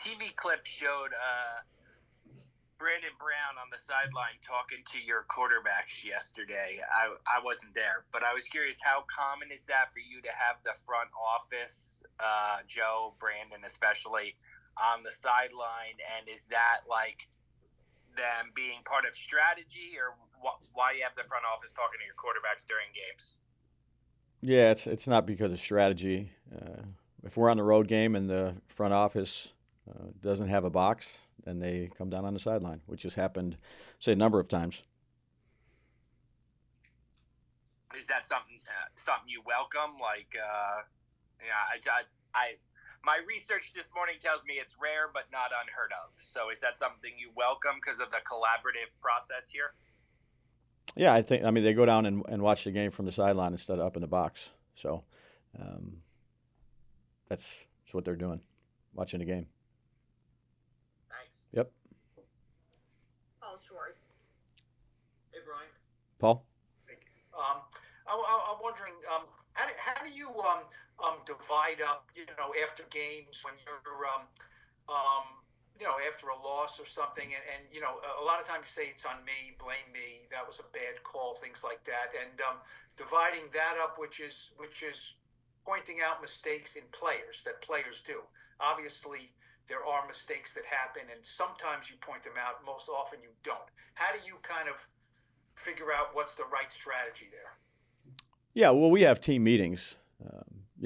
TV clip showed Brandon Brown on the sideline talking to your quarterbacks yesterday. I wasn't there, but I was curious, how common is that for you to have the front office, Joe, Brandon especially, on the sideline? And is that like them being part of strategy, or why you have the front office talking to your quarterbacks during games? Yeah, it's not because of strategy. If we're on the road game and the front office doesn't have a box, then they come down on the sideline, which has happened, say, a number of times. Is that something you welcome? Like, my research this morning tells me it's rare but not unheard of. So is that something you welcome because of the collaborative process here? Yeah, I mean, they go down and watch the game from the sideline instead of up in the box. So that's what they're doing, watching the game. Thanks. Yep. Paul Schwartz. Hey, Brian. Paul? I'm wondering, how do you divide up, after games when you're, after a loss or something, and a lot of times you say it's on me, blame me, that was a bad call, things like that, and dividing that up, which is pointing out mistakes in players that players do. Obviously, there are mistakes that happen, and sometimes you point them out. Most often, you don't. How do you kind of figure out what's the right strategy there? Yeah, well, we have team meetings,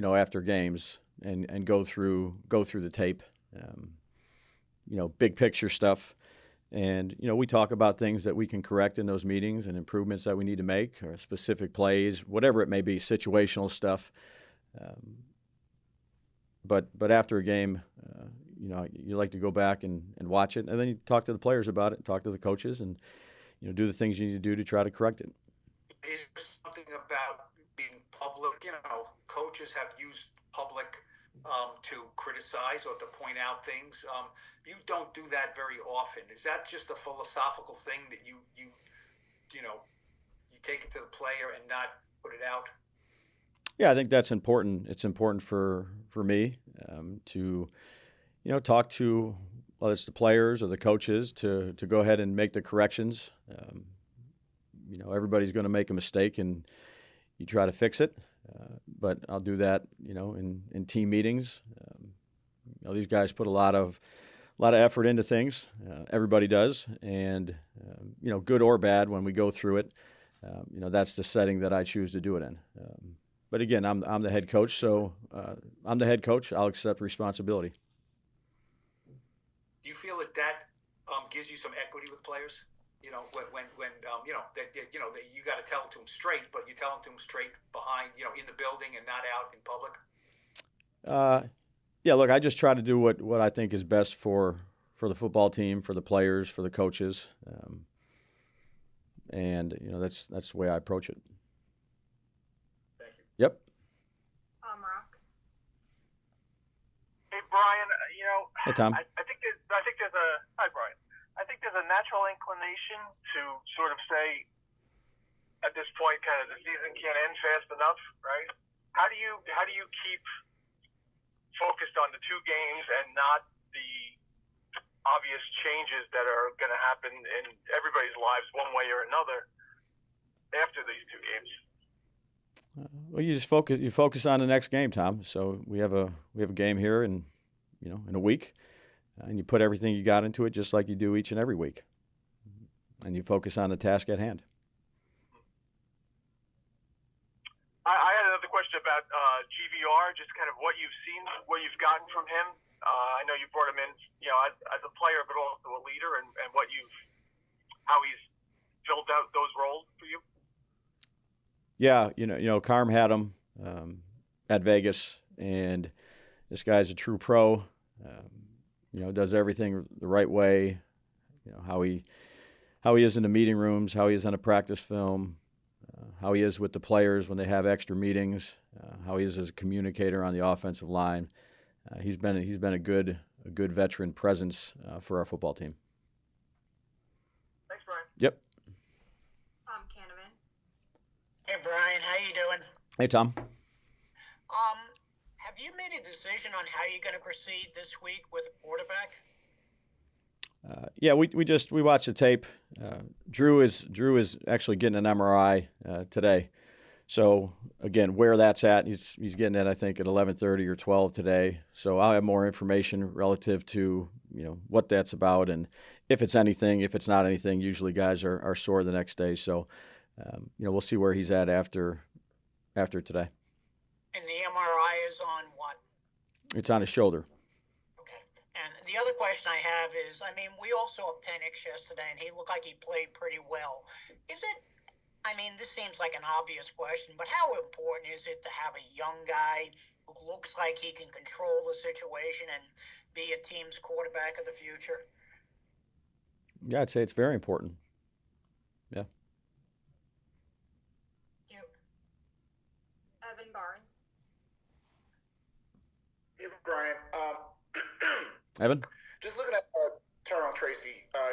after games, and go through the tape, big picture stuff, and we talk about things that we can correct in those meetings and improvements that we need to make, or specific plays, whatever it may be, situational stuff. But after a game, you like to go back and watch it, and then you talk to the players about it, talk to the coaches, and do the things you need to do to try to correct it. Is there something about being public? Coaches have used public to criticize or to point out things. You don't do that very often. Is that just a philosophical thing that you take it to the player and not put it out? Yeah, I think that's important. It's important for me to talk to, whether it's the players or the coaches, to go ahead and make the corrections. Everybody's going to make a mistake, and you try to fix it. But I'll do that, in team meetings. These guys put a lot of effort into things. Everybody does, and good or bad, when we go through it, that's the setting that I choose to do it in. But again, I'm the head coach, so I'm the head coach. I'll accept responsibility. Do you feel that gives you some equity with players? When you got to tell them to them straight, but you tell them to them straight behind, in the building and not out in public. Yeah. Look, I just try to do what I think is best for the football team, for the players, for the coaches, and that's the way I approach it. Thank you. Yep. Rock. Hey, Brian. Hey, Tom. I think there's a hi, Brian. I think there's a natural inclination to sort of say, at this point, kind of the season can't end fast enough, right? How do you keep focused on the two games and not the obvious changes that are going to happen in everybody's lives one way or another after these two games? Well, you just focus on the next game, Tom. So we have a game here in a week. And you put everything you got into it, just like you do each and every week. And you focus on the task at hand. I had another question about GVR, just kind of what you've seen, what you've gotten from him. I know you brought him in, as a player, but also a leader, and how he's filled out those roles for you. Yeah, Carm had him at Vegas, and this guy's a true pro. Does everything the right way. How he is in the meeting rooms, how he is on a practice film, how he is with the players when they have extra meetings, how he is as a communicator on the offensive line. He's been a good veteran presence for our football team. Thanks, Brian. Yep. Canavan. Hey, Brian, how you doing? Hey, Tom. Have you made a decision on how you're going to proceed this week with a quarterback? Yeah, we watched the tape. Drew is actually getting an MRI today. So again, where that's at, he's getting it, I think, at 11:30 or 12 today. So I'll have more information relative to what that's about, and if it's anything, if it's not anything. Usually guys are sore the next day. So we'll see where he's at after today. And the MRI is on what? It's on his shoulder. And the other question I have is, we all saw Penix yesterday, and he looked like he played pretty well. This seems like an obvious question, but how important is it to have a young guy who looks like he can control the situation and be a team's quarterback of the future? Yeah, I'd say it's very important. Yeah. You. Evan Barnes. Hey, Brian. Evan? Just looking at Tyrone Tracy,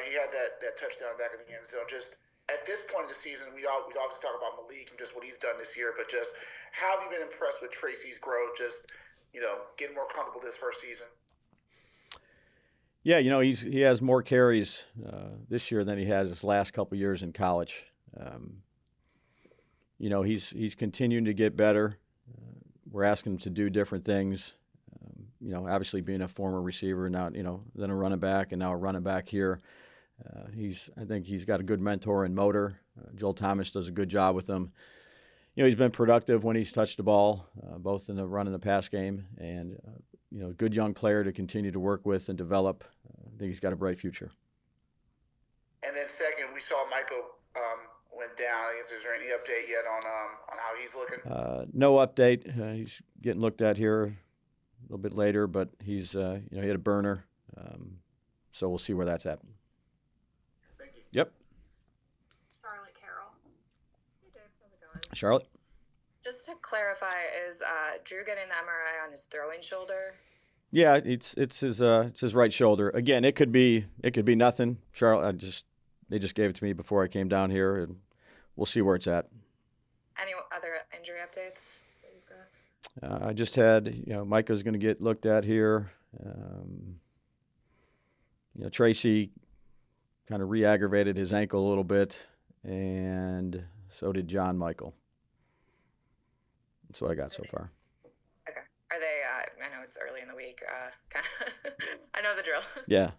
he had that touchdown back in the end zone. Just at this point of the season, we obviously talk about Malik and just what he's done this year, but just how have you been impressed with Tracy's growth, just, getting more comfortable this first season? Yeah, he has more carries this year than he had his last couple of years in college. He's continuing to get better. We're asking him to do different things. Obviously being a former receiver, now then a running back, and now a running back here. I think he's got a good mentor and motor. Joel Thomas does a good job with him. He's been productive when he's touched the ball, both in the run and the pass game, and good young player to continue to work with and develop. I think he's got a bright future. And then second, we saw Michael went down. I guess, is there any update yet on how he's looking? No update. He's getting looked at here a little bit later, but he's he had a burner, so we'll see where that's at. Thank you. Yep. Charlotte Carroll. Hey, Dave. How's it going? Charlotte? Just to clarify, is Drew getting the MRI on his throwing shoulder? Yeah, it's his right shoulder. Again, it could be nothing. Charlotte, they just gave it to me before I came down here, and we'll see where it's at. Any other injury updates that you've got? I just had, Micah's going to get looked at here. Tracy kind of re-aggravated his ankle a little bit, and so did John Michael. That's what I got so far. Okay. Are they, I know it's early in the week, I know the drill. Yeah,